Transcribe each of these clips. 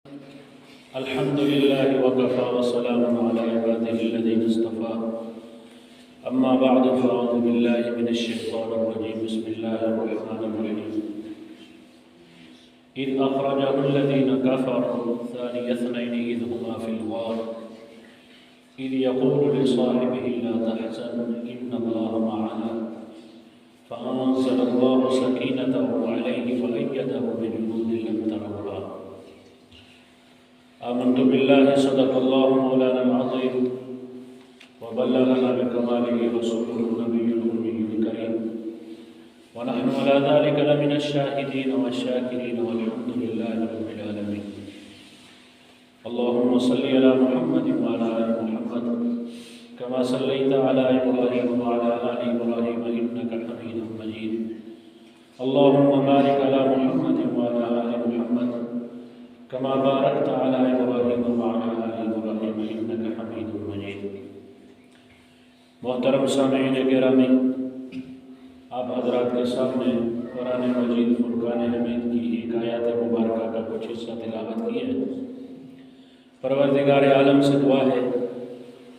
الحمد لله وكفى وسلام على عباده الذين اصطفى أما بعد فأعوذ بالله من الشيطان الرجيم بسم الله الرحمن الرحيم إذ أخرجه الذين كفروا ثاني اثنين إذ هما في الغار إذ يقول لصاحبه لا تحزن إن الله معنا فأنزل الله سكينته عليه وأيده بجنود لم تروها آمنت بالله صدق الله مولانا العظيم وبلغنا بكماله رسوله النبي الأمي الكريم ونحن على ذلك لمن الشاهدين والشاكرين والحمد لله رب العالمين اللهم صل على محمد وعلى آل محمد كما صليت على إبراهيم وعلى آل إبراهيم إنك حميد مجيد اللهم بارك على محمد وعلى آل محمد كما باركت على إبراهيم وعلى آل إبراهيم إنك حميد مجيد محترم سامعین گرامی، آپ حضرات کے سامنے قرآن مجید فرقان حمید کی ایک آیات مبارکہ کا کچھ حصہ تلاوت کی ہے۔ پروردگار عالم سے دعا ہے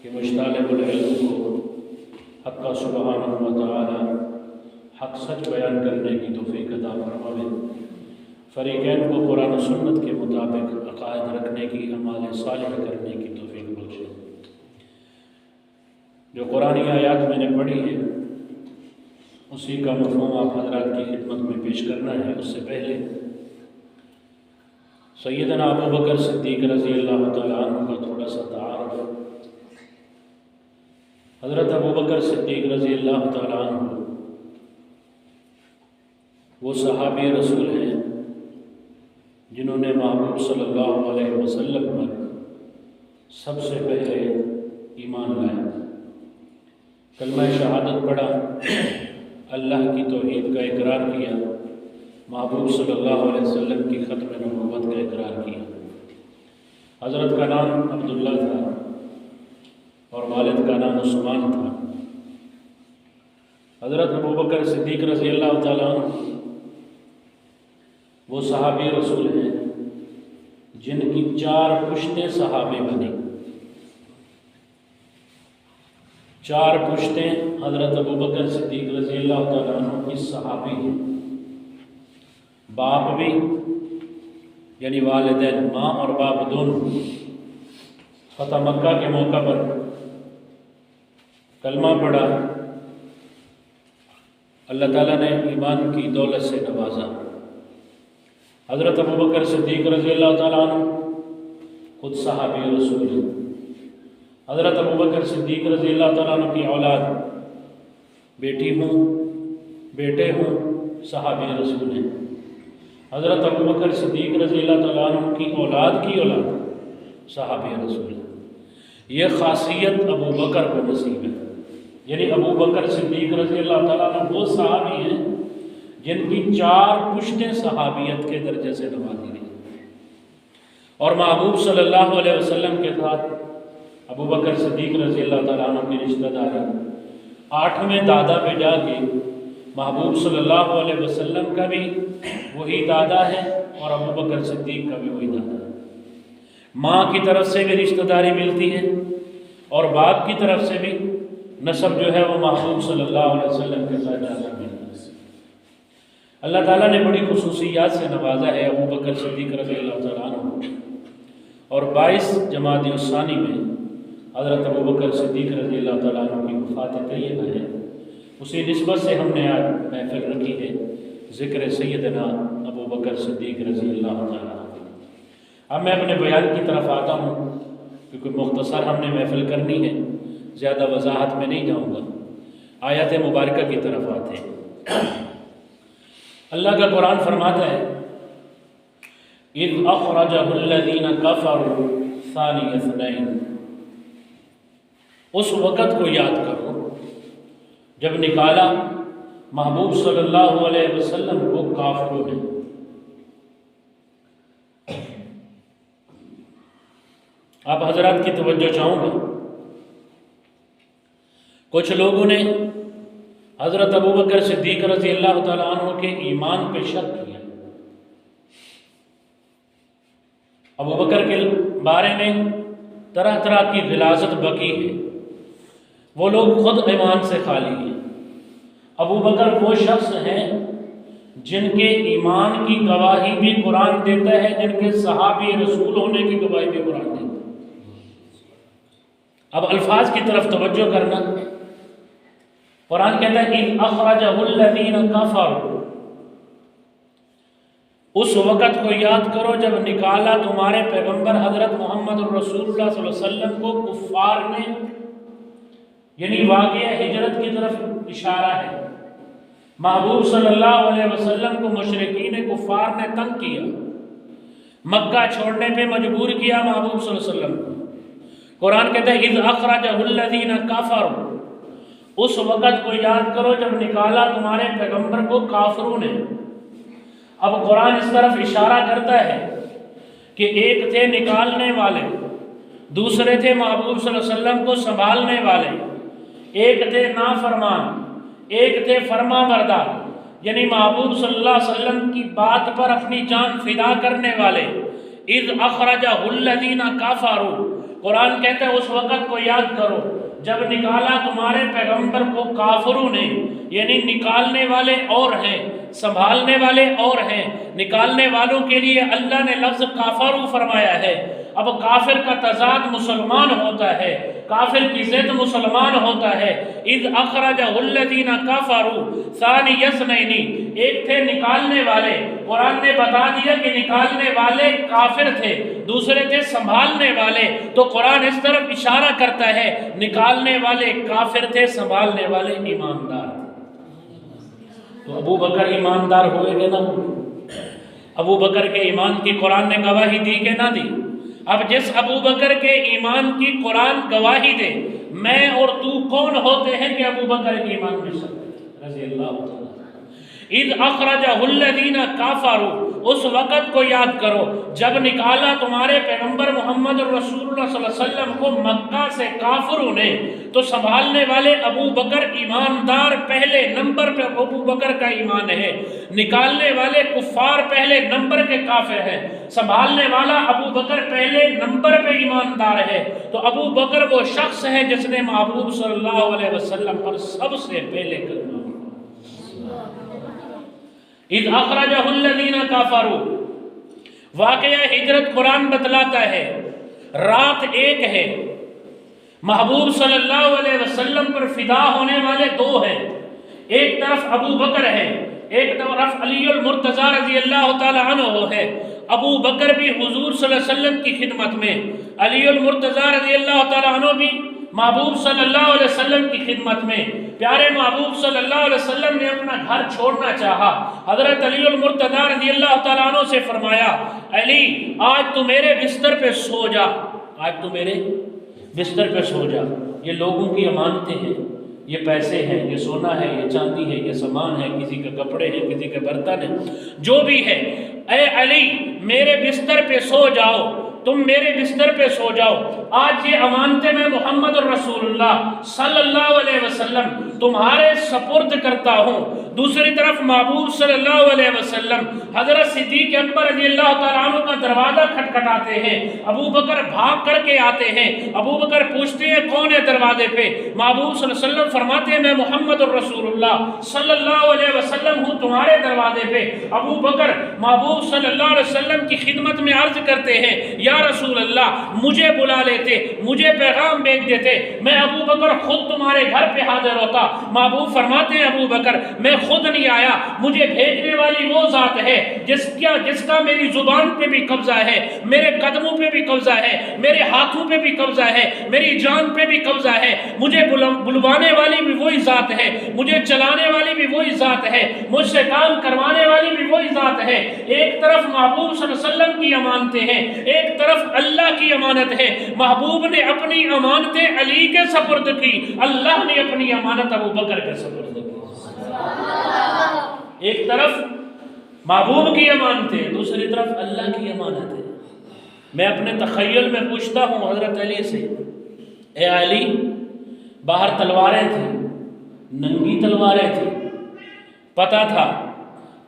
کہ مشتاق العلم کو حق سبحانہ و تعالی حق سچ بیان کرنے کی توفیق عطا فرمائے، فریقین کو قرآن و سنت کے مطابق عقائد رکھنے کی، اعمال صالح کرنے کی توفیق بخشے۔ جو قرآنی آیات میں نے پڑھی ہے اسی کا مفہوم آپ حضرات کی خدمت میں پیش کرنا ہے۔ اس سے پہلے سیدنا ابو بکر صدیق رضی اللہ تعالیٰ عنہ کا تھوڑا سا تعارف۔ حضرت ابو بکر صدیق رضی اللہ تعالیٰ عنہ وہ صحابی رسول ہیں جنہوں نے محبوب صلی اللہ علیہ وسلم پر سب سے پہلے ایمان لایا، کلمہ شہادت پڑھا، اللہ کی توحید کا اقرار کیا، محبوب صلی اللہ علیہ وسلم کی ختم نبوت کا اقرار کیا۔ حضرت کا نام عبداللہ تھا اور والد کا نام عثمان تھا۔ حضرت ابو بکر صدیق رضی اللہ تعالیٰ عنہ وہ صحابی رسول ہیں جن کی 4 پشتیں صحابے بنی۔ 4 پشتیں حضرت ابو بکر صدیق رضی اللہ تعالیٰ عنہ کی صحابی ہیں۔ باپ بھی یعنی والدین، ماں اور باپ دونوں فتح مکہ کے موقع پر کلمہ پڑھا، اللہ تعالیٰ نے ایمان کی دولت سے نوازا۔ حضرت ابو بکر صدیق رضی اللہ تعالیٰ عنہ خود صحابی رسول ہیں۔ حضرت ابو بکر صدیق رضی اللہ تعالیٰ عنہ کی اولاد بیٹی ہوں بیٹے ہوں صحابی رسول ہیں۔ حضرت ابو بکر صدیق رضی اللہ تعالیٰ عنہ کی اولاد صحابی رسول ہیں۔ یہ خاصیت ابو بکر کو نصیب ہے، یعنی ابو بکر صدیق رضی اللہ تعالیٰ عنہ وہ صحابی ہیں جن کی 4 پشتیں صحابیت کے درجے سے نوازی گئی، اور محبوب صلی اللہ علیہ وسلم کے ساتھ ابو بکر صدیق رضی اللہ تعالیٰ عنہ کی رشتہ داری 8ویں دادا پہ جا کے محبوب صلی اللہ علیہ وسلم کا بھی وہی دادا ہے اور ابو بکر صدیق کا بھی وہی دادا ہے۔ ماں کی طرف سے بھی رشتہ داری ملتی ہے اور باپ کی طرف سے بھی نسب جو ہے وہ محبوب صلی اللہ علیہ وسلم کے ساتھ جاتا ہے۔ اللہ تعالیٰ نے بڑی خصوصیات سے نوازا ہے ابو بکر صدیق رضی اللہ تعالیٰ عنہ، اور 22 جمادی الثانی میں حضرت ابو بکر صدیق رضی اللہ تعالیٰ عنہ کی وفات طیبہ ہے۔ اسی نسبت سے ہم نے آج محفل رکھی ہے ذکر سیدنا ابو بکر صدیق رضی اللہ تعالیٰ عنہ۔ اب میں اپنے بیان کی طرف آتا ہوں کیونکہ مختصر ہم نے محفل کرنی ہے، زیادہ وضاحت میں نہیں جاؤں گا، آیات مبارکہ کی طرف آتے ہیں۔ اللہ کا قرآن فرماتا ہے اِذْ أَخْرَجَهُ الَّذِينَ كَفَرُوا ثَانِيَ اثْنَيْنِ، اس وقت کو یاد کرو جب نکالا محبوب صلی اللہ علیہ وسلم کو کافروں نے۔ آپ حضرات کی توجہ چاہوں گا، کچھ لوگوں نے حضرت ابو بکر صدیق رضی اللہ تعالیٰ عنہ کے ایمان پہ شک کیا ابو بکر کے بارے میں طرح طرح کی غلاظت بکی ہے، وہ لوگ خود ایمان سے خالی ہیں۔ ابو بکر وہ شخص ہیں جن کے ایمان کی گواہی بھی قرآن دیتا ہے، جن کے صحابی رسول ہونے کی گواہی بھی قرآن دیتا ہے۔ اب الفاظ کی طرف توجہ کرنا، قرآن کہتا ہے اِذْ أَخْرَجَهُ الَّذِينَ كَفَرُوا، اس وقت کو یاد کرو جب نکالا تمہارے پیغمبر حضرت محمد الرسول اللہ صلی اللہ علیہ وسلم کو کفار نے، یعنی واقعہ ہجرت کی طرف اشارہ ہے۔ محبوب صلی اللہ علیہ وسلم کو مشرکین کفار نے تنگ کیا، مکہ چھوڑنے پہ مجبور کیا محبوب صلی اللہ علیہ وسلم کو۔ قرآن کہتا ہے اِذْ أَخْرَجَهُ الَّذِينَ كَفَرُوا، اس وقت کو یاد کرو جب نکالا تمہارے پیغمبر کو کافروں نے۔ اب قرآن اس طرف اشارہ کرتا ہے کہ ایک تھے نکالنے والے، دوسرے تھے محبوب صلی اللہ علیہ وسلم کو سنبھالنے والے، ایک تھے نافرمان، ایک تھے فرما بردار، یعنی محبوب صلی اللہ علیہ وسلم کی بات پر اپنی جان فدا کرنے والے۔ اِذْ أَخْرَجَهُ الَّذِينَ كَفَرُوا، قرآن کہتا ہے اس وقت کو یاد کرو جب نکالا تمہارے پیغمبر کو کافروں نے، یعنی نکالنے والے اور ہیں، سنبھالنے والے اور ہیں۔ نکالنے والوں کے لیے اللہ نے لفظ کافرو فرمایا ہے۔ اب کافر کا تضاد مسلمان ہوتا ہے، کافر کی ضد مسلمان ہوتا ہے۔ اذ اخرجہ الذین کفروا ثانی اثنین، ایک تھے نکالنے والے، قرآن نے بتا دیا کہ نکالنے والے کافر تھے، دوسرے تھے سنبھالنے والے، تو قرآن اس طرف اشارہ کرتا ہے نکالنے والے کافر تھے، سنبھالنے والے ایماندار۔ تو ابو بکر ایماندار ہوئے کہ نہ ہوئے؟ ابو بکر کے ایمان کی قرآن نے گواہی دی کہ نہ دی؟ اب جس ابو بکر کے ایمان کی قرآن گواہی دے، میں اور تو کون ہوتے ہیں کہ ابو بکر کے ایمان میں شک رضی اللہ تعالیٰ۔ اذ اخرجہ الذین کفروا، اس وقت کو یاد کرو جب نکالا تمہارے پیغمبر محمد رسول اللہ صلی اللہ علیہ وسلم کو مکہ سے کافروں نے، تو سنبھالنے والے ابو بکر ایماندار پہلے نمبر پہ ابو بکر کا ایمان ہے، نکالنے والے کفار پہلے نمبر کے کافر ہیں، سنبھالنے والا ابو بکر پہلے نمبر پہ ایماندار ہے۔ تو ابو بکر وہ شخص ہے جس نے محبوب صلی اللہ علیہ وسلم پر سب سے پہلے کلمہ اذ اخرجہ الذین کفروا۔ واقعہ ہجرت قرآن بتلاتا ہے، رات ایک ہے، محبوب صلی اللہ علیہ وسلم پر فدا ہونے والے دو ہیں، ایک طرف ابو بکر ہے، ایک طرف علی المرتضیٰ رضی اللہ تعالی عنہ ہے۔ ابو بکر بھی حضور صلی اللہ علیہ وسلم کی خدمت میں، علی المرتضیٰ رضی اللہ تعالی عنہ بھی محبوب صلی اللہ علیہ وسلم کی خدمت میں۔ پیارے محبوب صلی اللہ علیہ وسلم نے اپنا گھر چھوڑنا چاہا، حضرت علی المرتضیٰ رضی اللہ تعالیٰ عنہ سے فرمایا علی آج تو میرے بستر پہ سو جا، آج تو میرے بستر پہ سو جا۔ یہ لوگوں کی امانتیں ہیں، یہ پیسے ہیں، یہ سونا ہے، یہ چاندی ہے، یہ سامان ہے، کسی کے کپڑے ہیں، کسی کے برتن ہیں، جو بھی ہے، اے علی میرے بستر پہ سو جاؤ، تم میرے بستر پہ سو جاؤ۔ آج یہ امانتیں میں محمد الرسول اللہ صلی اللہ علیہ وسلم تمہارے سپرد کرتا ہوں۔ دوسری طرف محبوب صلی اللہ علیہ وسلم حضرت صدیق اکبر رضی اللہ تعالیٰ عنہ کا دروازہ کھٹکھٹاتے ہیں، ابو بکر بھاگ کر کے آتے ہیں، ابو بکر پوچھتے ہیں کون ہے دروازے پہ؟ محبوب صلی اللہ علیہ وسلم فرماتے ہیں میں محمد الرسول اللہ صلی اللہ علیہ وسلم ہوں تمہارے دروازے پہ۔ ابو بکر محبوب صلی اللہ علیہ وسلم کی خدمت میں عرض کرتے ہیں یا رسول اللہ مجھے بلا لیتے، مجھے پیغام بھیج دیتے، میں ابو بکر خود تمہارے گھر پہ حاضر ہوتا۔ محبوب فرماتے ہیں ابو بکر میں خود نہیں آیا، مجھے بھیجنے والی وہ ذات ہے جس کا میری زبان پہ بھی قبضہ ہے، میرے قدموں پہ بھی قبضہ ہے، میرے ہاتھوں پہ بھی قبضہ ہے، میری جان پہ بھی قبضہ ہے۔ مجھے بلوانے والی بھی وہی ذات ہے، مجھے چلانے والی بھی وہی ذات ہے، مجھ سے کام کروانے والی بھی وہی ذات ہے۔ ایک طرف محبوب صلی اللہ علیہ وسلم کی امانتیں ہیں، ایک طرف اللہ کی امانت ہے۔ محبوب نے اپنی امانتیں علی کے سپرد کی، اللہ نے اپنی امانت ابو بکر کے سپرد کی۔ ایک طرف محبوب کی امانتیں، دوسری طرف اللہ کی امانت ہے۔ میں اپنے تخیل میں پوچھتا ہوں حضرت علی سے، اے علی باہر تلواریں تھیں، ننگی تلواریں تھیں، پتا تھا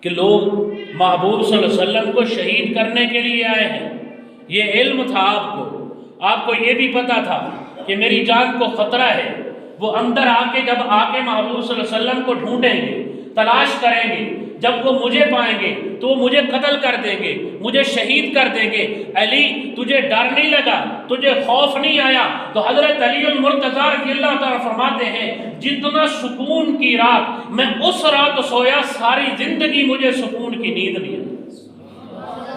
کہ لوگ محبوب صلی اللہ علیہ وسلم کو شہید کرنے کے لیے آئے ہیں، یہ علم تھا آپ کو یہ بھی پتا تھا کہ میری جان کو خطرہ ہے، وہ اندر جب آ کے محبوب صلی اللہ علیہ وسلم کو ڈھونڈیں گے، تلاش کریں گے، جب وہ مجھے پائیں گے تو وہ مجھے قتل کر دیں گے، مجھے شہید کر دیں گے۔ علی تجھے ڈر نہیں لگا، تجھے خوف نہیں آیا؟ تو حضرت علی المرتضیٰ رضی اللہ تعالیٰ فرماتے ہیں جتنا سکون کی رات میں اس رات سویا، ساری زندگی مجھے سکون کی نیند نہیں آئی۔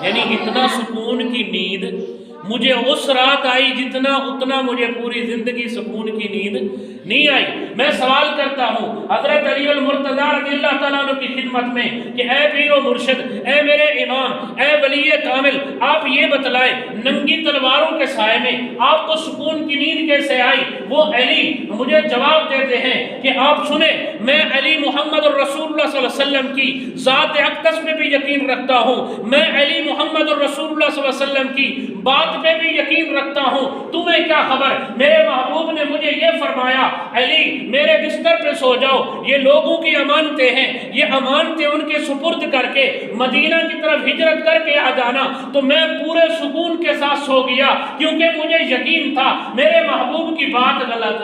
یعنی اتنا سکون کی نیند مجھے اس رات آئی اتنا مجھے پوری زندگی سکون کی نیند نہیں آئی۔ میں سوال کرتا ہوں حضرت علی المرتضیٰ رضی اللہ تعالیٰ عنہ کی خدمت میں کہ اے پیر و مرشد، اے میرے امام، اے ولی کامل، آپ یہ بتلائیں ننگی تلواروں کے سائے میں آپ کو سکون کی نیند کیسے آئی؟ وہ علی مجھے جواب دیتے ہیں کہ آپ سنیں، میں علی محمد الرسول اللہ صلی اللہ علیہ وسلم کی ذات اقدس پہ بھی یقین رکھتا ہوں، میں علی محمد الرسول اللہ صلی اللہ علیہ وسلم کی بات پہ بھی یقین رکھتا ہوں۔ تمہیں کیا خبر؟ میرے محبوب نے مجھے یہ فرمایا علی میرے بستر پہ سو جاؤ، یہ لوگوں کی امانتیں ہیں، یہ امانتیں ان کے سپرد کر کے مدینہ کی طرف ہجرت کر کے آ جانا۔ تو میں پورے سکون کے ساتھ سو گیا، کیونکہ مجھے یقین تھا میرے محبوب کی بات غلط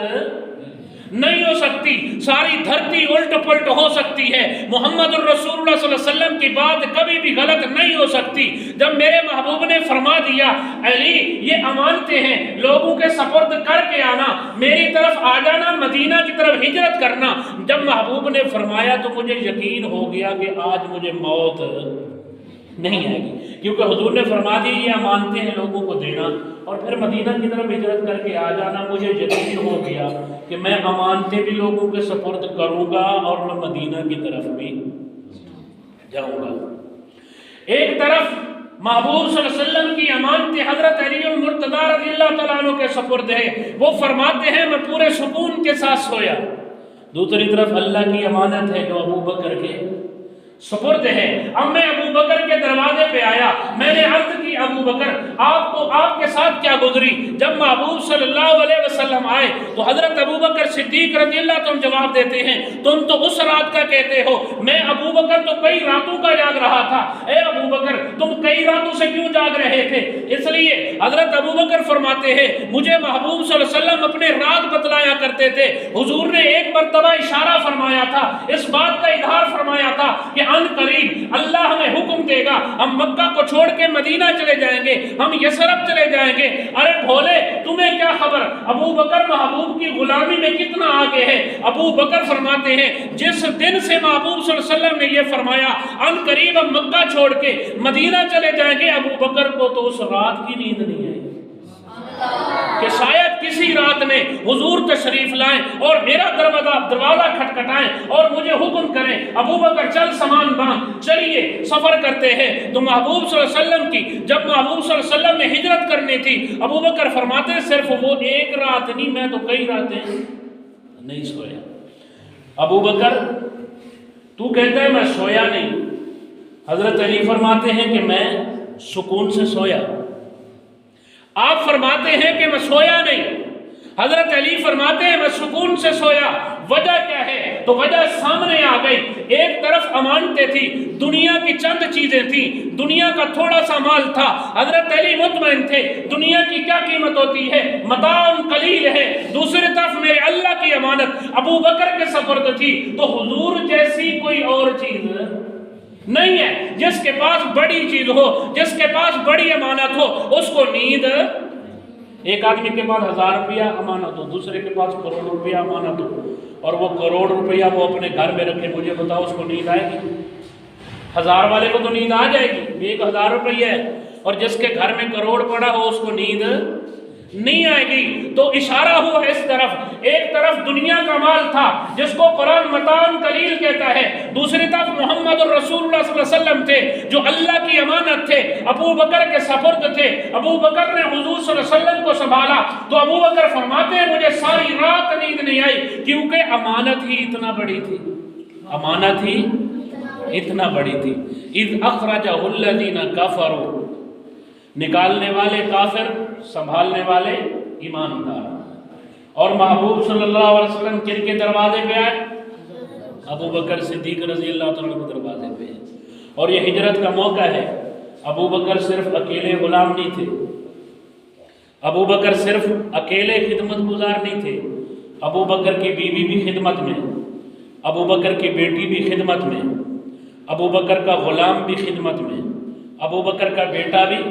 نہیں ہو سکتی، ساری دھرتی الٹ پلٹ ہو سکتی ہے، محمد الرسول اللہ صلی اللہ علیہ وسلم کی بات کبھی بھی غلط نہیں ہو سکتی۔ جب میرے محبوب نے فرما دیا علی یہ امانتیں ہیں، لوگوں کے سپرد کر کے آنا، میری طرف آ جانا، مدینہ کی طرف ہجرت کرنا، جب محبوب نے فرمایا تو مجھے یقین ہو گیا کہ آج مجھے موت نہیں آئے گی، کیونکہ حضور نے فرما دی یہ امانتیں ہیں لوگوں کو دینا اور پھر مدینہ کی طرف ہجرت کر کے آ جانا۔ مجھے یقین ہو گیا کہ میں امانتیں بھی لوگوں کے سپرد کروں گا اور میں مدینہ کی طرف بھی جاؤں گا۔ ایک طرف محبوب صلی اللہ علیہ وسلم کی امانتیں حضرت علی المرتضیٰ رضی اللہ تعالیٰ عنہ کے سپرد ہے، وہ فرماتے ہیں میں پورے سکون کے ساتھ سویا۔ دوسری طرف اللہ کی امانت ہے جو ابو بکر کے سپرد ہے۔ اب میں ابو بکر کے دروازے پہ آیا، میں نے عرض کی ابو بکر آپ کے ساتھ کیا گزری؟ جب محبوب صلی اللہ علیہ وسلم آئے تو حضرت ابو بکر صدیق رضی اللہ تم جواب دیتے ہیں تم تو اس رات کا کہتے ہو، میں ابو بکر تو کئی راتوں کا جاگ رہا تھا۔ اے ابو بکر تم کئی راتوں سے کیوں جاگ رہے تھے؟ اس لیے حضرت ابو بکر فرماتے ہیں مجھے محبوب صلی اللہ علیہ وسلم اپنے راز بتلایا کرتے تھے، حضور نے ایک مرتبہ اشارہ فرمایا تھا، اس بات کا اظہار فرمایا تھا کہ ان قریب اللہ ہمیں حکم دے گا، ہم مکہ کو چھوڑ کے مدینہ چلے جائیں گے، ہم یثرب چلے جائیں گے۔ ارے بھولے تمہیں کیا خبر؟ ابو بکر محبوب کی غلامی میں کتنا آگے ہے۔ ابو بکر فرماتے ہیں جس دن سے محبوب صلی اللہ علیہ وسلم نے یہ فرمایا ان قریب ہم مکہ چھوڑ کے مدینہ چلے جائیں گے، ابو بکر کو تو اس رات کی نیند نہیں آئی کہ شاید کسی رات میں حضور تشریف لائیں اور میرا دروازہ کھٹکھٹائیں اور مجھے حکم کریں ابو بکر چل سامان باندھ چلیے سفر کرتے ہیں۔ تو محبوب صلی اللہ علیہ وسلم کی جب محبوب صلی اللہ علیہ وسلم نے ہجرت کرنی تھی، ابو بکر فرماتے صرف وہ ایک رات نہیں، میں تو کئی راتیں نہیں سویا۔ ابو بکر تو کہتا ہے میں سویا نہیں، حضرت علی فرماتے ہیں کہ میں سکون سے سویا۔ آپ فرماتے ہیں کہ میں سویا نہیں، حضرت علی فرماتے ہیں میں سکون سے سویا۔ وجہ کیا ہے؟ تو وجہ سامنے آ گئی۔ ایک طرف امانتیں تھی، دنیا کی چند چیزیں تھیں، دنیا کا تھوڑا سا مال تھا، حضرت علی مطمئن تھے دنیا کی کیا قیمت ہوتی ہے، متاع قلیل ہے۔ دوسری طرف میرے اللہ کی امانت ابو بکر کے سپرد تھی، تو حضور جیسی کوئی اور چیز نہیں ہے۔ جس کے پاس بڑی چیز ہو، جس کے پاس بڑی امانت ہو، اس کو نیند، ایک آدمی کے پاس 1000 روپیہ امانت ہو، دوسرے کے پاس کروڑ روپیہ امانت ہو، اور وہ کروڑ روپیہ وہ اپنے گھر میں رکھے، مجھے بتاؤ اس کو نیند آئے گی؟ 1000 والے کو تو نیند آ جائے گی، 1000 روپیہ ہے، اور جس کے گھر میں کروڑ پڑا ہو اس کو نیند نہیں آئے گی۔ تو اشارہ ہوا اس طرف، ایک طرف دنیا کا مال تھا جس کو قرآن متاع قلیل کہتا ہے، دوسری طرف محمد الرسول اللہ صلی اللہ علیہ وسلم تھے جو اللہ کی امانت تھے، ابو بکر کے سپرد تھے۔ ابو بکر نے حضور صلی اللہ علیہ وسلم کو سنبھالا، تو ابو بکر فرماتے ہیں مجھے ساری رات نیند نہیں آئی، کیونکہ امانت ہی اتنا بڑی تھی، امانت ہی اتنا بڑی تھی۔ اذ اخرجہ الذین کفروا، نکالنے والے کافر، سنبھالنے والے ایماندار۔ اور محبوب صلی اللہ علیہ وسلم کن کے دروازے پہ آئے؟ ابو بکر صدیق رضی اللہ تعالیٰ کے دروازے پہ، اور یہ ہجرت کا موقع ہے۔ ابو بکر صرف اکیلے غلام نہیں تھے، ابو بکر صرف اکیلے خدمت گزار نہیں تھے، ابو بکر کی بیوی بھی خدمت میں، ابو بکر کی بیٹی بھی خدمت میں، ابو بکر کا غلام بھی خدمت میں، ابو بکر کا بیٹا بھی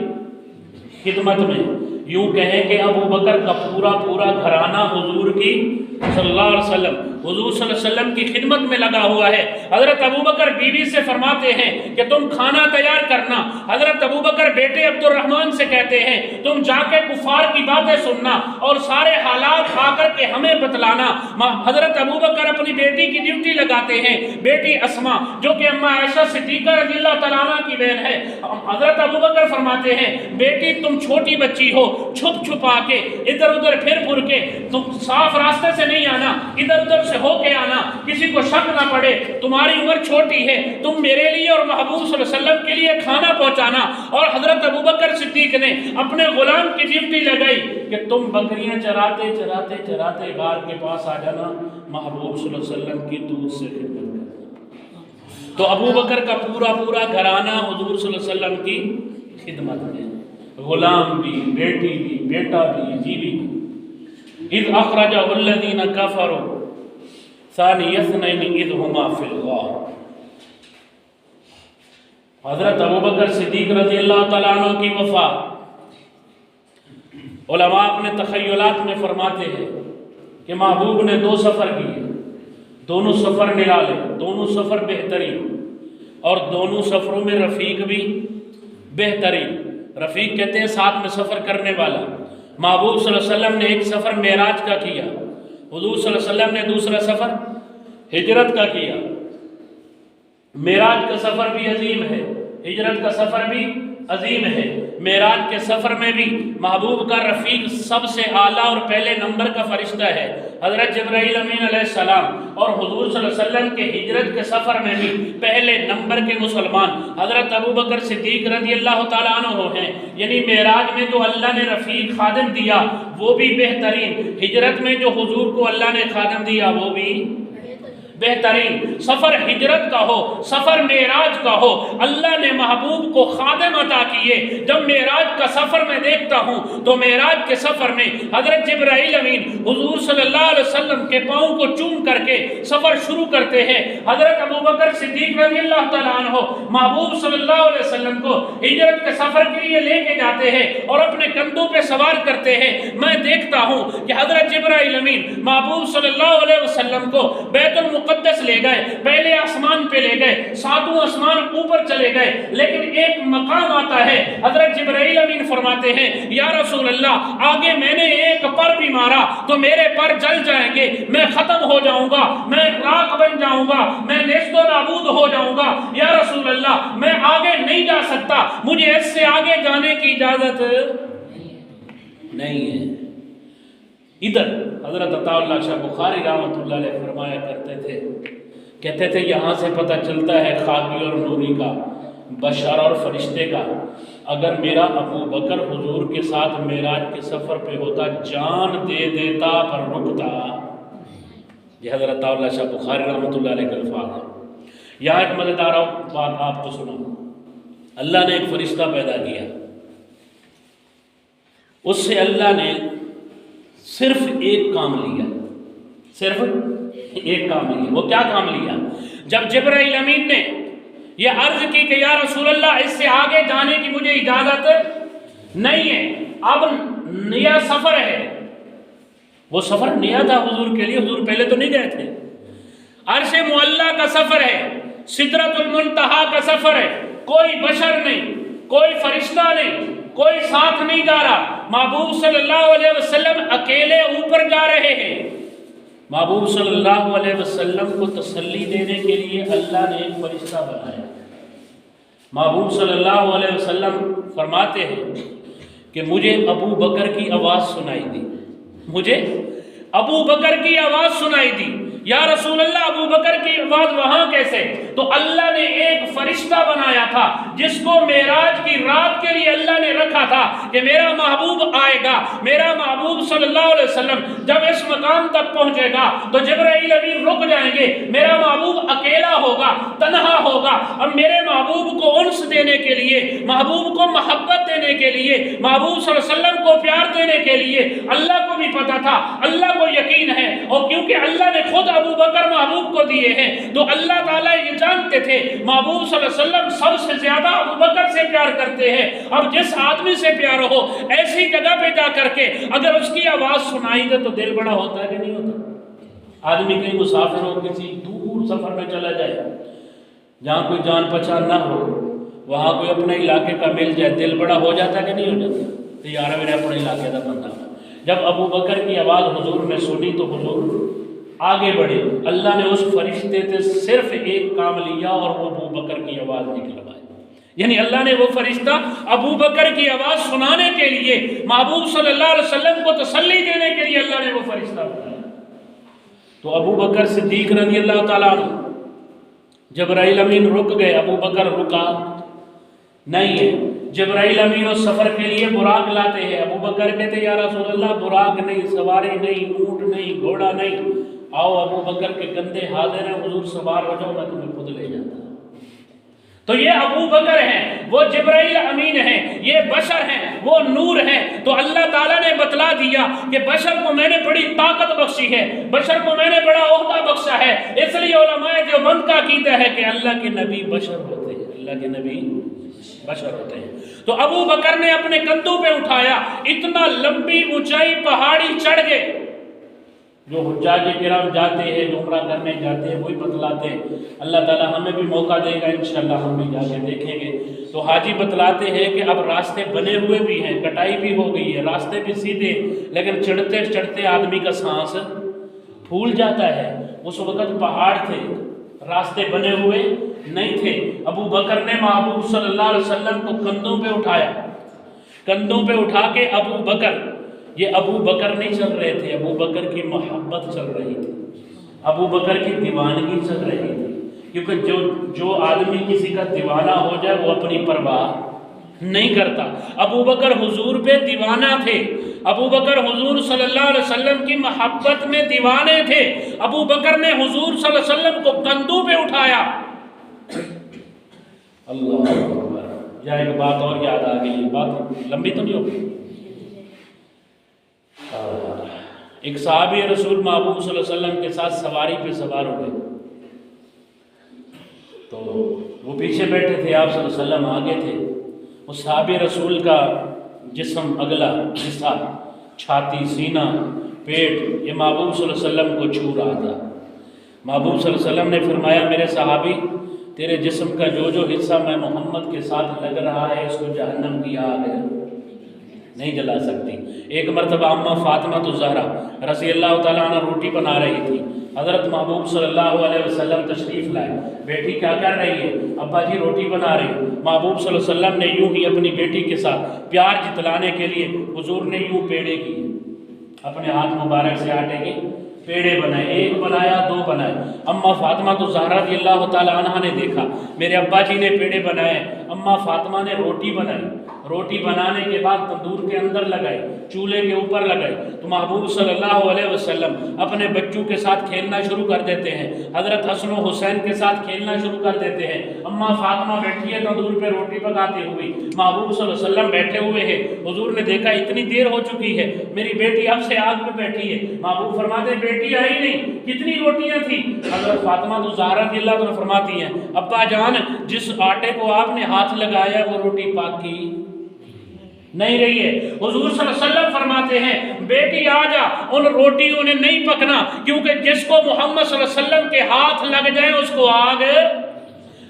خدمت میں۔ یوں کہیں کہ ابو بکر کا پورا گھرانہ حضور کی صلی اللہ علیہ وسلم، حضور صلی اللہ علیہ وسلم کی خدمت میں لگا ہوا ہے۔ حضرت ابو بکر بیوی سے فرماتے ہیں کہ تم کھانا تیار کرنا، حضرت ابو بکر بیٹے عبد الرحمن سے کہتے ہیں تم جا کے کفار کی باتیں سننا اور سارے حالات آ کر کے ہمیں بتلانا۔ حضرت ابو بکر اپنی بیٹی کی ڈیوٹی لگاتے ہیں، بیٹی اسما جو کہ اما عائشہ صدیقہ رضی اللہ تعالیٰ عنہ کی بہن ہے، حضرت ابو بکر فرماتے ہیں بیٹی تم چھوٹی بچی ہو، چھپ چھپا کے ادھر ادھر پھر کے تم صاف راستے سے نہیں آنا، ادھر ادھر سے ہو کے آنا، کسی کو شک نہ پڑے، تمہاری عمر چھوٹی ہے، تم میرے لیے اور محبوب صلی اللہ علیہ وسلم کے لیے کھانا پہنچانا۔ اور حضرت ابو بکر صدیق نے اپنے غلام کی ڈیوٹی لگائی کہ تم بکریاں چراتے چراتے چراتے غار کے پاس آ جانا، محبوب صلی اللہ علیہ وسلم کی دودھ سے خدمت کرنا۔ تو ابو بکر کا پورا گھرانہ حضور صلی اللہ علیہ وسلم کی خدمت میں، غلام بھی، بیٹی بھی، بیٹا بھی، بیوی بھی۔ اذ اخرجہ الذین کفروا ثانی اثنین اذ ہما فی الغار۔ حضرت ابو بکر صدیق رضی اللہ تعالیٰ عنہ کی وفات، علماء اپنے تخیلات میں فرماتے ہیں کہ محبوب نے 2 سفر کیے، دونوں سفر نرالے، دونوں سفر بہترین، اور دونوں سفروں میں رفیق بھی بہترین۔ رفیق کہتے ہیں ساتھ میں سفر کرنے والا۔ محبوب صلی اللہ علیہ وسلم نے ایک سفر معراج کا کیا، حضور صلی اللہ علیہ وسلم نے دوسرا سفر ہجرت کا کیا۔ معراج کا سفر بھی عظیم ہے، ہجرت کا سفر بھی عظیم ہے۔ معراج کے سفر میں بھی محبوب کا رفیق سب سے اعلیٰ اور پہلے نمبر کا فرشتہ ہے حضرت جبرائیل امین علیہ السلام، اور حضور صلی اللہ علیہ وسلم کے ہجرت کے سفر میں بھی پہلے نمبر کے مسلمان حضرت ابو بکر صدیق رضی اللہ تعالیٰ عنہ ہیں۔ یعنی معراج میں جو اللہ نے رفیق خادم دیا وہ بھی بہترین، ہجرت میں جو حضور کو اللہ نے خادم دیا وہ بھی بہترین۔ سفر ہجرت کا ہو، سفر معراج کا ہو، اللہ نے محبوب کو خادم عطا کیے۔ جب معراج کا سفر میں دیکھتا ہوں تو معراج کے سفر میں حضرت جبرائیل امین حضور صلی اللہ علیہ وسلم کے پاؤں کو چوم کر کے سفر شروع کرتے ہیں۔ حضرت ابو بکر صدیق رضی اللہ تعالیٰ عنہ محبوب صلی اللہ علیہ وسلم کو ہجرت کے سفر کے لیے لے کے جاتے ہیں اور اپنے کندھوں پہ سوار کرتے ہیں۔ میں دیکھتا ہوں کہ حضرت جبرائیل امین محبوب صلی اللہ علیہ وسلم کو بیت المقدس لے گئے، پہلے آسمان پہ لے گئے، 7واں آسمان اوپر چلے گئے، لیکن ایک مقام آتا ہے، حضرت جبرائیل امین فرماتے ہیں یا رسول اللہ آگے میں نے ایک پر بھی مارا تو میرے پر جل جائیں گے، میں ختم ہو جاؤں گا، میں راکھ بن جاؤں گا، میں نیست و نابود ہو جاؤں گا، یا رسول اللہ میں آگے نہیں جا سکتا، مجھے اس سے آگے جانے کی اجازت نہیں ہے۔ ادھر حضرت عطا اللہ شاہ بخاری رحمۃ اللہ علیہ فرمایا کرتے تھے، کہتے تھے یہاں سے پتہ چلتا ہے خاکی اور نوری کا، بشر اور فرشتے کا، اگر میرا ابو بکر حضور کے ساتھ معراج کے سفر پہ ہوتا جان دے دیتا پر رکتا۔ یہ حضرت عطا اللہ شاہ بخاری رحمۃ اللہ علیہ کے الفاظ ہیں۔ یہاں ایک مزیدار بات آپ کو سنوں، اللہ نے ایک فرشتہ پیدا کیا، اس سے اللہ نے صرف ایک کام لیا، صرف ایک کام لیا۔ وہ کیا کام لیا؟ جب جبرائیل امین نے یہ عرض کی کہ یا رسول اللہ اس سے آگے جانے کی مجھے اجازت نہیں ہے، اب نیا سفر ہے۔ وہ سفر نیا تھا حضور کے لیے، حضور پہلے تو نہیں گئے تھے۔ عرش معلیٰ کا سفر ہے، سدرۃ المنتہا کا سفر ہے، کوئی بشر نہیں، کوئی فرشتہ نہیں، کوئی ساتھ نہیں جا رہا، محبوب صلی اللہ علیہ وسلم اکیلے اوپر جا رہے ہیں۔ محبوب صلی اللہ علیہ وسلم کو تسلی دینے کے لیے اللہ نے ایک فرشتہ بنایا۔ محبوب صلی اللہ علیہ وسلم فرماتے ہیں کہ مجھے ابو بکر کی آواز سنائی دی، مجھے ابو بکر کی آواز سنائی دی یا رسول اللہ ابو بکر کی آواز وہاں کیسے؟ تو اللہ نے ایک فرشتہ بنایا تھا جس کو معراج کی رات کے لیے اللہ نے رکھا تھا کہ میرا محبوب آئے گا، میرا محبوب صلی اللہ علیہ وسلم جب اس مقام تک پہنچے گا تو جبرائیل امین رک جائیں گے، میرا محبوب اکیلا ہوگا، تنہا ہوگا، اور میرے محبوب کو انس دینے کے لیے، محبوب کو محبت دینے کے لیے، محبوب صلی اللہ علیہ وسلم کو پیار دینے کے لیے اللہ کو بھی پتا تھا، اللہ کو یقین ہے، اور کیونکہ اللہ نے خود ابو بکر محبوب کو دیے ہیں تو اللہ تعالیٰ یہ جانتے تھے محبوب صلی اللہ علیہ وسلم سب سے زیادہ ابو بکر سے پیار کرتے ہیں۔ اب جس آدمی سے پیار ہو ایسی جگہ پہ جا کر کے اگر اس کی آواز سنائی دے تو دل بڑا ہوتا ہے کہ نہیں ہوتا؟ آدمی کہیں مسافر ہو، کسی دور سفر میں چلا جائے جہاں کوئی جان پہچان نہ ہو، وہاں کوئی اپنے علاقے کا مل جائے، دل بڑا ہو جاتا ہے کہ نہیں ہو جاتا؟ تو یار میرے اپنے علاقے کا بندہ۔ جب ابو بکر کی آواز حضور نے سنی تو حضور آگے بڑھے، اللہ نے اس فرشتے سے صرف ایک کام لیا اور وہ ابو بکر کی آواز نکلوائی، یعنی اللہ نے وہ فرشتہ ابو بکر کی آواز سنانے کے لیے، محبوب صلی اللہ علیہ وسلم کو تسلی دینے کے لیے اللہ نے وہ فرشتہ بنایا۔ تو ابو بکر صدیق رضی اللہ تعالیٰ عنہ، جبرائیل امین رک گئے، ابو بکر رکا نہیں ہے۔ جبرائیل امین اس سفر کے لیے براق لاتے ہیں، ابو بکر کہتے یا رسول اللہ براق نہیں، سواری نہیں، اونٹ نہیں، گھوڑا نہیں، آؤ ابو بکر کے کندھے حاضر ہیں، حضور سوار ہو جاؤ، میں تمہیں خود لے جاتا ہوں۔ تو یہ ابو بکر ہیں، وہ جبرائیل امین ہیں، یہ بشر ہیں، وہ نور ہیں۔ تو اللہ تعالیٰ نے بتلا دیا کہ بشر کو میں نے بڑی طاقت بخشی ہے، بشر کو میں نے بڑا عہدہ بخشا ہے۔ اس لیے علماء دیوبند کا عقیدہ ہے کہ اللہ کے نبی بشر ہوتے ہیں، اللہ کے نبی بشر ہوتے ہیں۔ تو ابو بکر نے اپنے کندھوں پہ اٹھایا، اتنا لمبی اونچائی پہاڑی چڑھ گئے۔ جو حجاج کرام جاتے ہیں، جو عمرہ کرنے جاتے ہیں، وہی بتلاتے ہیں، اللہ تعالیٰ ہمیں بھی موقع دے گا انشاءاللہ ہم بھی جا کے دیکھیں گے۔ تو حاجی بتلاتے ہیں کہ اب راستے بنے ہوئے بھی ہیں، کٹائی بھی ہو گئی ہے، راستے بھی سیدھے، لیکن چڑھتے چڑھتے آدمی کا سانس پھول جاتا ہے۔ اس وقت پہاڑ تھے، راستے بنے ہوئے نہیں تھے۔ ابو بکر نے محبوب صلی اللہ علیہ وسلم کو کندھوں پہ اٹھایا، کندھوں پہ اٹھا کے ابو بکر، یہ ابو بکر نہیں چل رہے تھے، ابو بکر کی محبت چل رہی تھی، ابو بکر کی دیوانگی چل رہی تھی، کیونکہ جو آدمی کسی کا دیوانہ ہو جائے وہ اپنی پرواہ نہیں کرتا۔ ابو بکر حضور پہ دیوانہ تھے، ابو بکر حضور صلی اللہ علیہ وسلم کی محبت میں دیوانے تھے۔ ابو بکر نے حضور صلی اللہ علیہ وسلم کو کندھوں پہ اٹھایا۔ اللہ اکبر، یا ایک بات اور یاد آ گئی، بات لمبی تو نہیں ہوگی۔ ایک صحابی رسول محبوب صلی اللہ علیہ وسلم کے ساتھ سواری پہ سوار ہو گئے، تو وہ پیچھے بیٹھے تھے، آپ صلی اللہ علیہ وسلم آگے تھے۔ اس صحابی رسول کا جسم اگلا حصہ، چھاتی، سینہ، پیٹ، یہ محبوب صلی اللہ علیہ وسلم کو چھو رہا تھا۔ محبوب صلی اللہ علیہ وسلم نے فرمایا میرے صحابی، تیرے جسم کا جو حصہ میں محمد کے ساتھ لگ رہا ہے اس کو جہنم کی آگ نہیں جلا سکتی۔ ایک مرتبہ اماں فاطمہ الزہرا رضی اللہ تعالیٰ عنہ روٹی بنا رہی تھی، حضرت محبوب صلی اللہ علیہ وسلم تشریف لائے، بیٹی کیا کر رہی ہے؟ ابا جی روٹی بنا رہی۔ محبوب صلی اللہ علیہ وسلم نے یوں ہی اپنی بیٹی کے ساتھ پیار جتلانے کے لیے حضور نے یوں پیڑے کی، اپنے ہاتھ مبارک سے آٹے کے پیڑے بنائے، ایک بنایا، دو بنائے۔ اماں فاطمہ الزہرا رضی اللہ تعالیٰ عنہ نے دیکھا میرے ابا جی نے پیڑے بنائے، اماں فاطمہ نے روٹی بنائی، روٹی بنانے کے بعد تندور کے اندر لگائی، چولہے کے اوپر لگائی، تو محبوب صلی اللہ علیہ وسلم اپنے بچوں کے ساتھ کھیلنا شروع کر دیتے ہیں، حضرت حسن و حسین کے ساتھ کھیلنا شروع کر دیتے ہیں۔ اماں فاطمہ بیٹھی ہے تندور پہ روٹی پکاتی ہوئی، محبوب صلی اللہ علیہ وسلم بیٹھے ہوئے ہیں۔ حضور نے دیکھا اتنی دیر ہو چکی ہے، میری بیٹی اب سے آگ پہ بیٹھی ہے۔ محبوب فرماتے بیٹی آئی نہیں، کتنی روٹیاں تھیں؟ حضرت فاطمہ الزہرا رضی اللہ عنہا فرماتی ہیں ابا جان جس آٹے کو آپ نے ہاتھ لگایا وہ روٹی پاک کی نہیں رہی ہے۔ حضور صلی اللہ علیہ وسلم فرماتے ہیں بیٹی آ جا، ان روٹیوں نے نہیں پکنا، کیونکہ جس کو محمد صلی اللہ علیہ وسلم کے ہاتھ لگ جائیں اس کو آگ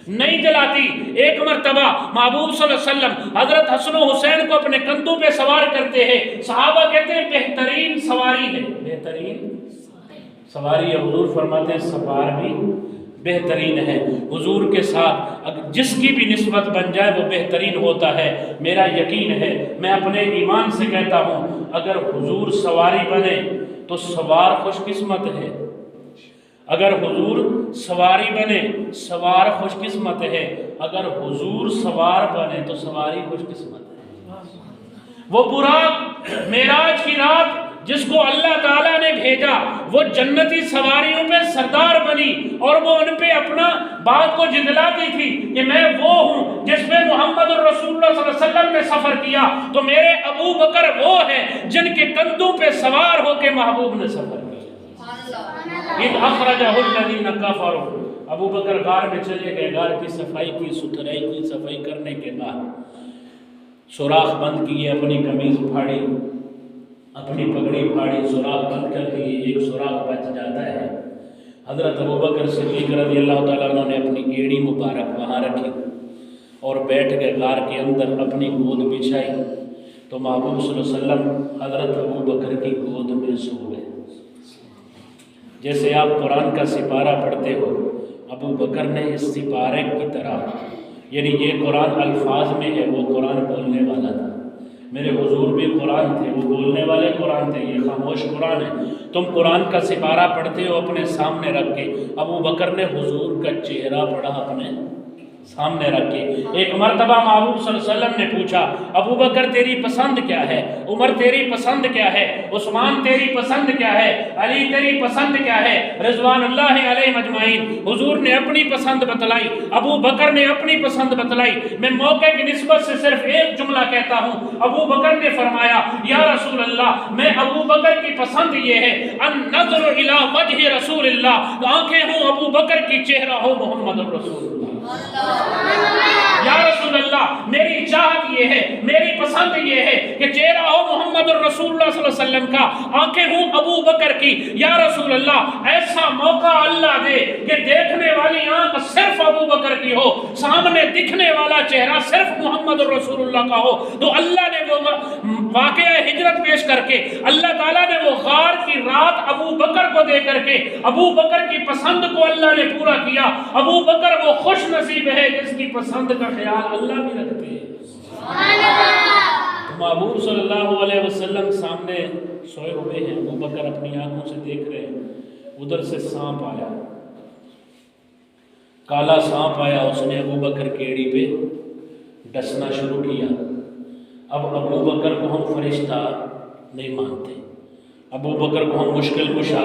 نہیں جلاتی۔ ایک مرتبہ محبوب صلی اللہ علیہ وسلم حضرت حسن و حسین کو اپنے کندھوں پہ سوار کرتے ہیں، صحابہ کہتے ہیں بہترین سواری ہے، بہترین سواری ہے۔ حضور فرماتے ہیں سوار بھی بہترین ہے۔ حضور کے ساتھ جس کی بھی نسبت بن جائے وہ بہترین ہوتا ہے۔ میرا یقین ہے، میں اپنے ایمان سے کہتا ہوں، اگر حضور سواری بنے تو سوار خوش قسمت ہے۔ اگر حضور سواری بنے سوار خوش قسمت ہے، اگر حضور سوار بنے تو سواری خوش قسمت ہے۔ وہ براق معراج کی رات جس کو اللہ تعالیٰ نے بھیجا وہ جنتی سواریوں پہ سردار بنی اور وہ ان پہ اپنا بات کو جتلاتی تھی کہ میں وہ ہوں جس پہ محمد الرسول اللہ صلی اللہ علیہ وسلم نے سفر کیا، تو میرے ابو بکر وہ ہیں جن کے کندھوں پہ سوار ہو کے محبوب نے سفر کیا۔ اذ اخرجہ الذین کفروا، ابو بکر غار میں چلے گئے، غار کی صفائی کی، ستھرائی کی، صفائی کرنے کے بعد سوراخ بند کیے، اپنی قمیض پھاڑی، اپنی پگڑی پھاڑی، سوراخ بند کر دیے، ایک سوراخ بچ جاتا ہے۔ حضرت ابوبکر صدیق رضی اللہ تعالیٰ عنہ نے اپنی ایڑی مبارک وہاں رکھی اور بیٹھ گئے غار کے اندر، اپنی گود بچھائی تو محبوب صلی اللہ علیہ وسلم حضرت ابوبکر کی گود میں سو گئے۔ جیسے آپ قرآن کا سپارہ پڑھتے ہو، ابو بکر نے اس سپارے کی طرح، یعنی یہ قرآن الفاظ میں ہے، وہ قرآن بولنے والا تھا۔ میرے حضور بھی قرآن تھے، وہ بولنے والے قرآن تھے، یہ خاموش قرآن ہے۔ تم قرآن کا سپارہ پڑھتے ہو اپنے سامنے رکھ کے، ابو بکر نے حضور کا چہرہ پڑھا اپنے سامنے رکھ کے۔ ایک مرتبہ محبوب صلی اللہ علیہ وسلم نے پوچھا، ابو بکر تیری پسند کیا ہے؟ عمر تیری پسند کیا ہے؟ عثمان تیری پسند کیا ہے؟ علی تیری پسند کیا ہے؟ رضوان اللہ علیہ مجمعین۔ حضور نے اپنی پسند بتلائی، ابو بکر نے اپنی پسند بتلائی۔ میں موقع کی نسبت سے صرف ایک جملہ کہتا ہوں، ابو بکر نے فرمایا یا رسول اللہ، میں ابو بکر کی پسند یہ ہے النظر الی وجہ رسول اللہ، آنکھیں ہوں ابو بکر کی، چہرہ ہو محمد الرسول اللہ۔ یا رسول اللہ، میری چاہت یہ ہے، میری پسند یہ ہے کہ چہرہ ہو محمد الرسول اللہ صلی اللہ علیہ وسلم کا، آنکھیں ہوں ابو بکر کی۔ یا رسول اللہ، ایسا موقع اللہ دے کہ دیکھنے والی آنکھ صرف ابو بکر کی ہو، سامنے دکھنے والا چہرہ صرف محمد الرسول اللہ کا ہو۔ تو اللہ نے وہ واقعہ ہجرت پیش کر کے، اللہ تعالیٰ نے وہ غار کی رات ابو بکر کو دے کر کے ابو بکر کی پسند کو اللہ نے پورا کیا۔ ابو بکر وہ خوش نصیب ہے جس کی پسند کا خیال اللہ بھی رکھتے ہیں۔ محبوب صلی اللہ علیہ وسلم سامنے سوئے ہوئے ہیں، ابو بکر اپنی آنکھوں سے دیکھ رہے ہیں، ادھر سے سانپ آیا، کالا سانپ آیا، اس نے ابو بکر کی ایڑی پہ ڈسنا شروع کیا۔ اب ابو بکر کو ہم فرشتہ نہیں مانتے، ابو بکر کو ہم مشکل کشا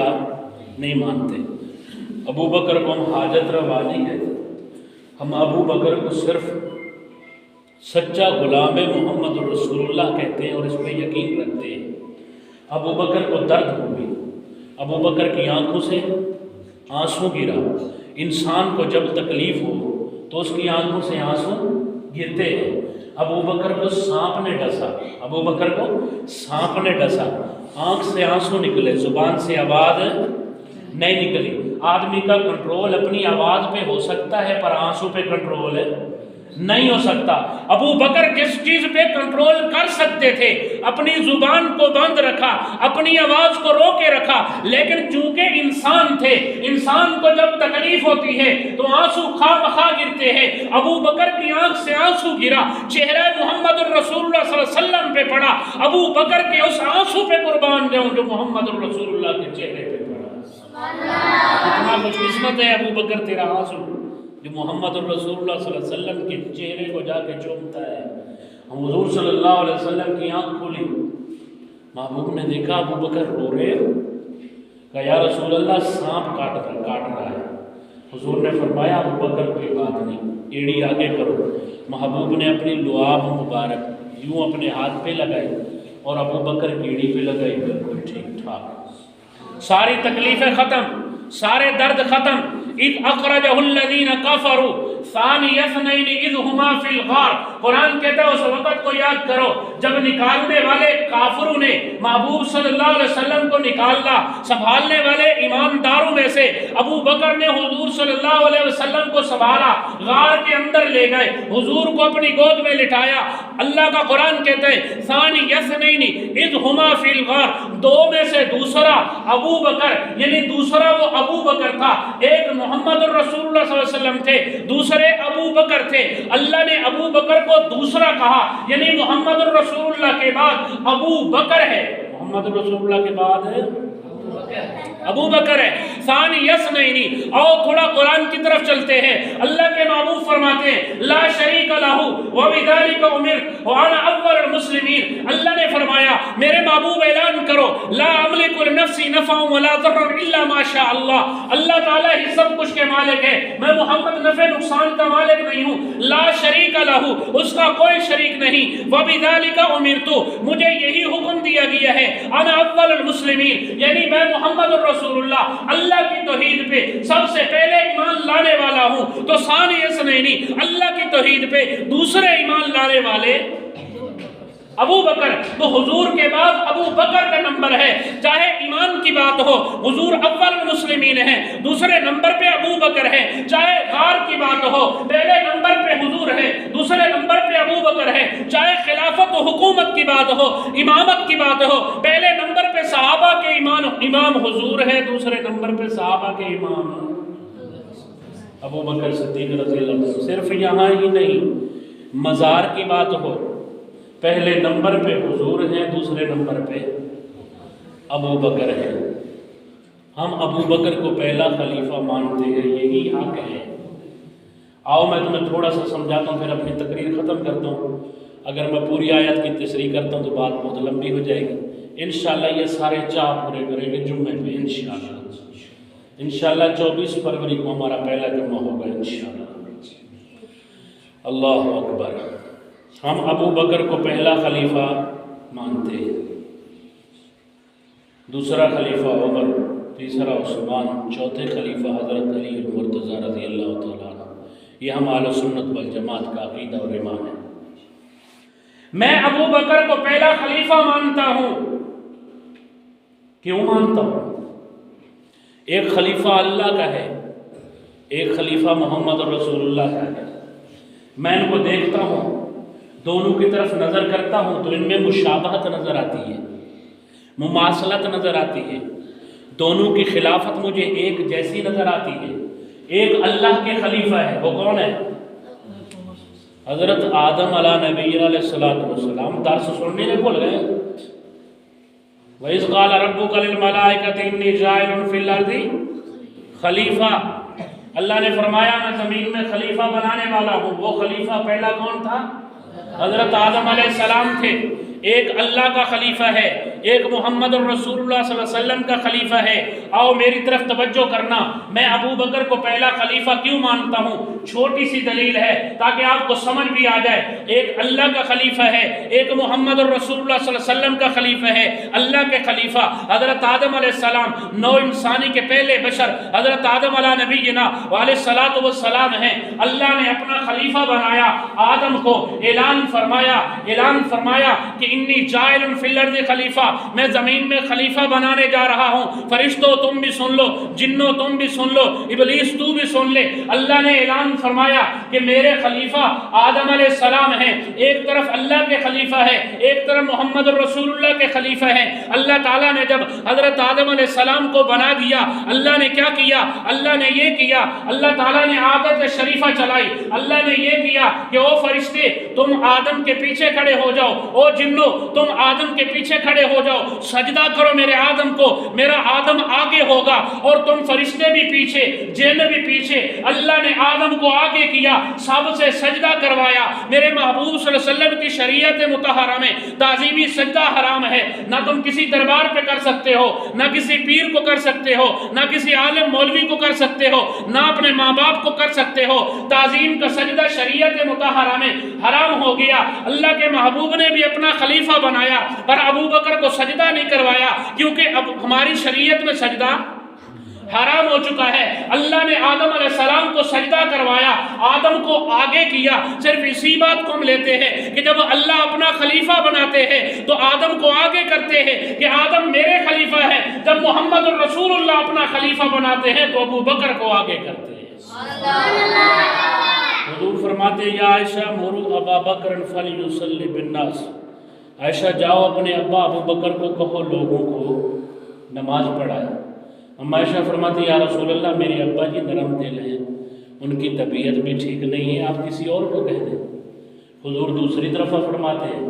نہیں مانتے، ابو بکر کو ہم حاجت روا نہیں کہتے، ہم ابو بکر کو صرف سچا غلام محمد رسول اللہ کہتے ہیں اور اس پہ یقین رکھتے ہیں۔ ابو بکر کو درد ہو گئی، ابو بکر کی آنکھوں سے آنسو گرا۔ انسان کو جب تکلیف ہو تو اس کی آنکھوں سے آنسو گرتے ہیں۔ ابو بکر کو سانپ نے ڈسا، ابو بکر کو سانپ نے ڈسا، آنکھ سے آنسو نکلے، زبان سے آواز نہیں نکلی۔ آدمی کا کنٹرول اپنی آواز پہ ہو سکتا ہے پر آنسو پہ کنٹرول نہیں ہو سکتا۔ ابو بکر جس چیز پہ کنٹرول کر سکتے تھے اپنی زبان کو بند رکھا، اپنی آواز کو روکے رکھا، لیکن چونکہ انسان تھے، انسان کو جب تکلیف ہوتی ہے تو آنسو خواہ مخواہ گرتے ہیں۔ ابو بکر کی آنکھ سے آنسو گرا، چہرہ محمد الرسول اللہ صلی اللہ علیہ وسلم پہ پڑا۔ ابو بکر کے اس آنسو پہ قربان جاؤں جو محمد الرسول اللہ کے چہرے پہ پڑا۔ اتنا خوش قسمت ہے ابو بکر تیرا آنسو جو محمد الرسول اللہ صلی اللہ علیہ وسلم کے چہرے کو جا کے چومتا ہے۔ ہم حضور صلی اللہ علیہ وسلم کی آنکھ کھولی، محبوب نے دیکھا ابو بکر رو رہے، کہا یا رسول اللہ سانپ کاٹ رہا ہے۔ حضور نے فرمایا ابو بکر کوئی بات نہیں، ایڑی آگے کرو۔ محبوب نے اپنی لعاب مبارک یوں اپنے ہاتھ پہ لگائی اور ابو بکر کی ایڑی پہ لگائی، بالکل ٹھیک ٹھاک، ساری تکلیفیں ختم، سارے درد ختم۔ اذ اخرجہ الذین کفروا ثانی اثنین اذ ہما فی الغار، قرآن کہتا ہے اس وقت کو یاد کرو جب نکالنے والے کافروں نے محبوب صلی اللہ علیہ وسلم کو نکالا۔ سنبھالنے والے ایمانداروں میں سے ابو بکر نے حضور صلی اللہ علیہ وسلم کو سنبھالا، غار کے اندر لے گئے، حضور کو اپنی گود میں لٹایا۔ اللہ کا قرآن کہتا ہے ثانی اثنین اذ ہما فی الغار، دو میں سے دوسرا ابو بکر، یعنی دوسرا وہ ابو بکر تھا، ایک محمد الرسول اللہ صلی اللہ علیہ وسلم تھے، دوسرے ابو بکر تھے۔ اللہ نے ابو بکر کو دوسرا کہا، یعنی محمد الرسول اللہ کے بعد ابو بکر ہے، محمد الرسول اللہ کے بعد ہے ابو بکر ہے۔ ثانی یسنینی، اور تھوڑا قرآن کی طرف چلتے ہیں، اللہ کے محبوب فرماتے ہیں لا شریک لہ وبذالک امرت وانا اول المسلمین۔ اللہ نے فرمایا میرے محبوب اعلان کرو لا املک لنفسی نفعا ولا ضرا الا ما شاء اللہ، اللہ تعالیٰ ہی سب کچھ کے مالک ہے، میں محمد نفع نقصان کا مالک نہیں ہوں۔ لا شریک لہ، اس کا کوئی شریک نہیں، وبذالک امرت، مجھے یہی حکم دیا گیا ہے، انا اول المسلمین، یعنی میں محمد رسول اللہ کی توحید پہ سب سے پہلے ایمان لانے والا ہوں۔ تو ثانی اثنین، اللہ کی توحید پہ دوسرے ایمان لانے والے ابو بکر، تو حضور کے بعد ابو بکر کا نمبر ہے، چاہے ایمان کی بات ہو حضور اول المسلمین ہیں، دوسرے نمبر پہ ابو بکر ہے، چاہے غار کی بات ہو پہلے نمبر پہ حضور ہے، دوسرے نمبر پہ ابو بکر ہے، چاہے خلافت و حکومت کی بات ہو امامت کی بات ہو پہلے نمبر پہ صحابہ کے امام حضور ہے، دوسرے نمبر پہ صحابہ کے امام ابو بکر صدیق رضی اللہ عنہ۔ صرف یہاں ہی نہیں، مزار کی بات ہو پہلے نمبر پہ حضور ہیں، دوسرے نمبر پہ ابو بکر ہے۔ ہم ابو بکر کو پہلا خلیفہ مانتے ہیں، یہی حق ہے۔ آؤ میں تمہیں تھوڑا سا سمجھاتا ہوں، پھر اپنی تقریر ختم کرتا ہوں۔ اگر میں پوری آیت کی تشریح کرتا ہوں تو بات بہت لمبی ہو جائے گی۔ انشاءاللہ یہ سارے چاہ پورے کریں گے جمعے پہ انشاءاللہ 24 فروری کو ہمارا پہلا جمعہ ہوگا انشاءاللہ۔ اللہ اکبر۔ ہم ابو بکر کو پہلا خلیفہ مانتے ہیں، دوسرا خلیفہ عمر، تیسرا عثمان، چوتھے خلیفہ حضرت علی المرتضیٰ رضی اللہ تعالیٰ عنہ۔ یہ ہم اہل سنت والجماعت کا عقیدہ اور ایمان ہے۔ میں ابو بکر کو پہلا خلیفہ مانتا ہوں۔ کیوں مانتا ہوں؟ ایک خلیفہ اللہ کا ہے، ایک خلیفہ محمد رسول اللہ کا ہے۔ میں ان کو دیکھتا ہوں، دونوں کی طرف نظر کرتا ہوں تو ان میں مشابہت نظر آتی ہے، مماثلت نظر آتی ہے، دونوں کی خلافت مجھے ایک جیسی نظر آتی ہے۔ ایک اللہ کے خلیفہ ہے، وہ کون ہے؟ حضرت آدم علیہ نبی علیہ السلام۔ درس سننے میں بھول گئے۔ وَإِذْ قَالَ رَبُّكَ لِلْمَلَائِكَةِ إِنِّي جَاعِلٌ فِي الْأَرْضِ خلیفہ، اللہ نے فرمایا میں زمین میں خلیفہ بنانے والا ہوں۔ وہ خلیفہ پہلا کون تھا؟ حضرت آدم علیہ السلام تھے۔ ایک اللہ کا خلیفہ ہے، ایک محمد الرسول اللہ صلی اللہ علیہ وسلم کا خلیفہ ہے۔ آؤ میری طرف توجہ کرنا، میں ابو بکر کو پہلا خلیفہ کیوں مانتا ہوں؟ چھوٹی سی دلیل ہے تاکہ آپ کو سمجھ بھی آ جائے۔ ایک اللہ کا خلیفہ ہے، ایک محمد الرسول اللہ صلی اللہ علیہ وسلم کا خلیفہ ہے۔ اللہ کے خلیفہ حضرت آدم علیہ السلام، نو انسانی کے پہلے بشر حضرت آدم علیہ نبینا علیہ الصلوۃ والسلام ہیں۔ اللہ نے اپنا خلیفہ بنایا، آدم کو اعلان فرمایا کہ انی جاعل فی الارض خلیفہ، میں زمین میں خلیفہ بنانے جا رہا ہوں۔ فرشتوں تم بھی سن لو، جنوں تم بھی سن لو، ابلیس تو بھی سن لے۔ اللہ نے اعلان فرمایا کہ میرے خلیفہ آدم علیہ السلام ہیں۔ ایک طرف اللہ کے خلیفہ ہے، ایک طرف محمد الرسول اللہ کے خلیفہ ہیں۔ اللہ تعالیٰ نے جب حضرت آدم علیہ السلام کو بنا دیا، اللہ نے کیا کیا؟ اللہ نے یہ کیا، اللہ تعالیٰ نے عادت شریفہ چلائی۔ اللہ نے یہ کیا کہ او فرشتے تم آدم کے پیچھے کھڑے ہو جاؤ، او جنو تم آدم کے پیچھے کھڑے ہو جاؤ، سجدہ کرو میرے آدم کو، میرا آدم آگے ہوگا اور تم فرشتے بھی پیچھے، جن بھی پیچھے۔ اللہ نے آدم کو آگے کیا، سب سے سجدہ کروایا۔ میرے محبوب صلی اللہ علیہ وسلم کی شریعت مطہرہ میں تعظیمی سجدہ حرام ہے، نہ تم کسی دربار پہ کر سکتے ہو، نہ کسی پیر کو کر سکتے ہو، نہ کسی عالم مولوی کو کر سکتے ہو، نہ اپنے ماں باپ کو کر سکتے ہو۔ تعظیم کا سجدہ شریعت مطہرہ میں حرام ہو گیا۔ اللہ کے محبوب نے بھی اپنا خلیفہ بنایا پر ابو بکر کو سجدہ نہیں کروایا، کیونکہ اب ہماری شریعت میں سجدہ حرام ہو چکا ہے۔ اللہ نے آدم علیہ السلام کو سجدہ کروایا، آدم کو آگے کیا۔ صرف اسی بات کو ہم لیتے ہیں کہ جب اللہ اپنا خلیفہ بناتے ہیں تو آدم کو آگے کرتے ہیں کہ آدم میرے خلیفہ ہے۔ جب محمد الرسول اللہ اپنا خلیفہ بناتے ہیں تو ابو بکر کو آگے کرتے ہیں۔ حضور فرماتے ہیں یا عائشہ مروا ابا بکر فلیصلی بالناس، عائشہ جاؤ اپنے ابا ابو بکر کو کہو لوگوں کو نماز پڑھائے۔ ہم عائشہ فرماتے ہیں یا رسول اللہ میرے ابا جی نرم دل ہیں، ان کی طبیعت بھی ٹھیک نہیں ہے، آپ کسی اور کو کہہ دیں۔ حضور دوسری طرف فرماتے ہیں،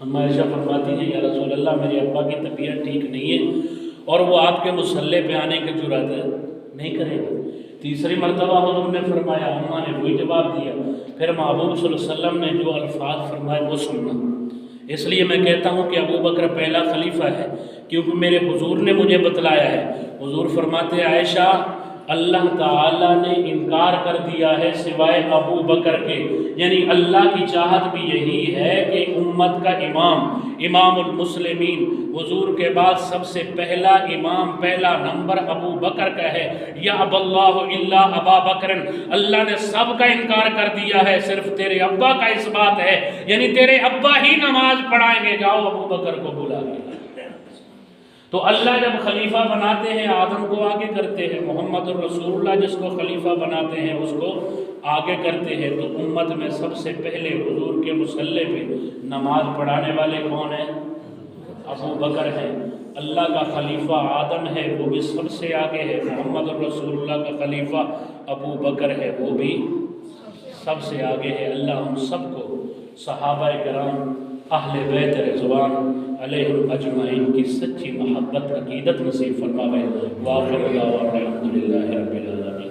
ہم عائشہ فرماتی ہیں یا رسول اللہ میرے ابا کی طبیعت ٹھیک نہیں ہے، اور وہ آپ کے مصلے پہ آنے کی جرات نہیں کرے گا۔ تیسری مرتبہ حضور نے فرمایا، اماں نے وہی جواب دیا، پھر محبوب صلی اللہ علیہ وسلم نے جو الفاظ فرمائے وہ سننا۔ اس لیے میں کہتا ہوں کہ ابو بکر پہلا خلیفہ ہے، کیونکہ میرے حضور نے مجھے بتلایا ہے۔ حضور فرماتے ہیں عائشہ اللہ تعالیٰ نے انکار کر دیا ہے سوائے ابو بکر کے، یعنی اللہ کی چاہت بھی یہی ہے کہ امت کا امام المسلمین، حضور کے بعد سب سے پہلا امام، پہلا نمبر ابو بکر کا ہے۔ یا اب اللہ الا ابا بکر، اللہ نے سب کا انکار کر دیا ہے، صرف تیرے ابا کا اس بات ہے، یعنی تیرے ابا ہی نماز پڑھائیں گے، جاؤ ابو بکر کو بلا کے۔ تو اللہ جب خلیفہ بناتے ہیں آدم کو آگے کرتے ہیں، محمد الرسول اللہ جس کو خلیفہ بناتے ہیں اس کو آگے کرتے ہیں۔ تو امت میں سب سے پہلے حضور کے مصلی پہ نماز پڑھانے والے کون ہیں؟ ابو بکر ہیں۔ اللہ کا خلیفہ آدم ہے، وہ بھی سب سے آگے ہے۔ محمد الرسول اللہ کا خلیفہ ابو بکر ہے، وہ بھی سب سے آگے ہے۔ اللہ ہم سب کو صحابہ کرام اہل بیت رضوان علیہم اجمعین کی سچی محبت عقیدت نصیب فرماوے۔ وآخر دعوانا الحمدللہ رب العالمین۔